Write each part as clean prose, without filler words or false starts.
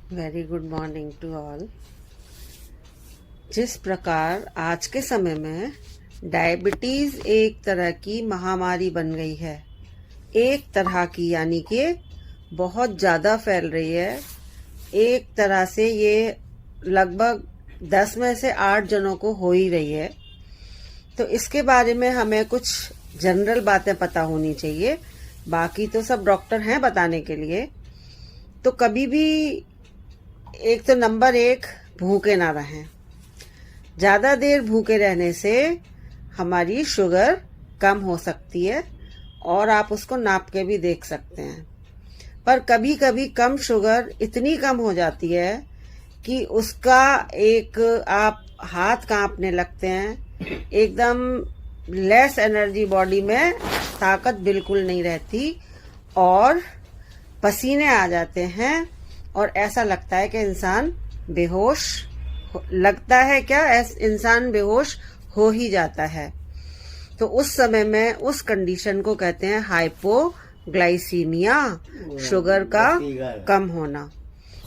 Very good morning to all. जिस प्रकार आज के समय में डायबिटीज एक तरह की महामारी बन गई है, एक तरह की यानी कि बहुत ज़्यादा फैल रही है। एक तरह से ये लगभग 10 में से 8 जनों को हो ही रही है। तो इसके बारे में हमें कुछ जनरल बातें पता होनी चाहिए, बाकी तो सब डॉक्टर हैं बताने के लिए। तो कभी भी एक तो नंबर 1, भूखे ना रहें। ज़्यादा देर भूखे रहने से हमारी शुगर कम हो सकती है और आप उसको नाप के भी देख सकते हैं। पर कभी कभी कम शुगर इतनी कम हो जाती है कि उसका एक आप हाथ कांपने लगते हैं, एकदम लेस एनर्जी, बॉडी में ताकत बिल्कुल नहीं रहती और पसीने आ जाते हैं और ऐसा लगता है कि इंसान बेहोश लगता है। क्या इंसान बेहोश हो ही जाता है। तो उस समय में उस कंडीशन को कहते हैं हाइपोग्लाइसीमिया, शुगर का कम होना।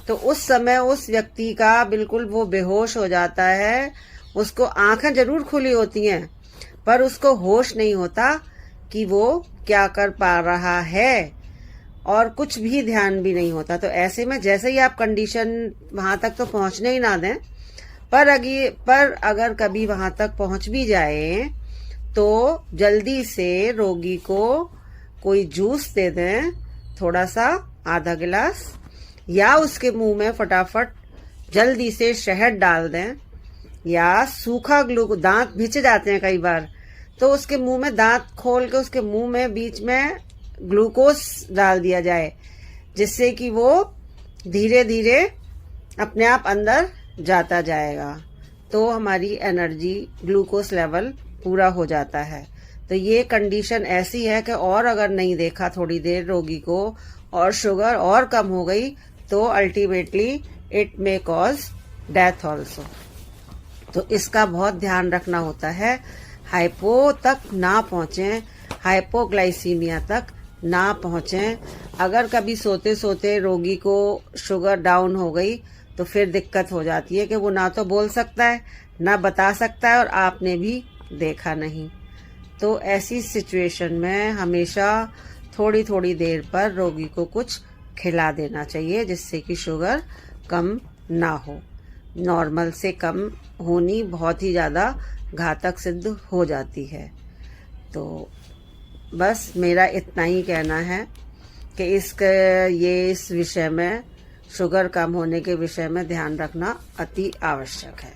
तो उस समय उस व्यक्ति का बिल्कुल वो बेहोश हो जाता है। उसको आंखें जरूर खुली होती हैं पर उसको होश नहीं होता कि वो क्या कर पा रहा है और कुछ भी ध्यान भी नहीं होता। तो ऐसे में जैसे ही आप कंडीशन वहां तक तो पहुंचने ही ना दें, पर अगर कभी वहां तक पहुंच भी जाए तो जल्दी से रोगी को कोई जूस दे दें, थोड़ा सा, आधा गिलास, या उसके मुंह में फटाफट जल्दी से शहद डाल दें, या सूखा दांत भिंच जाते हैं कई बार, तो उसके मुंह में दांत खोल के उसके मुंह में बीच में ग्लूकोज डाल दिया जाए, जिससे कि वो धीरे धीरे अपने आप अंदर जाता जाएगा। तो हमारी एनर्जी, ग्लूकोज लेवल पूरा हो जाता है। तो ये कंडीशन ऐसी है कि और अगर नहीं देखा थोड़ी देर रोगी को और शुगर और कम हो गई तो ultimately it may cause death also. तो इसका बहुत ध्यान रखना होता है, हाइपो तक ना पहुंचे, हाइपोग्लाइसीमिया तक ना पहुंचे। अगर कभी सोते सोते रोगी को शुगर डाउन हो गई तो फिर दिक्कत हो जाती है कि वो ना तो बोल सकता है, ना बता सकता है और आपने भी देखा नहीं। तो ऐसी सिचुएशन में हमेशा थोड़ी थोड़ी देर पर रोगी को कुछ खिला देना चाहिए, जिससे कि शुगर कम ना हो। नॉर्मल से कम होनी बहुत ही ज़्यादा घातक सिद्ध हो जाती है। तो बस मेरा इतना ही कहना है कि इस विषय में, शुगर कम होने के विषय में ध्यान रखना अति आवश्यक है।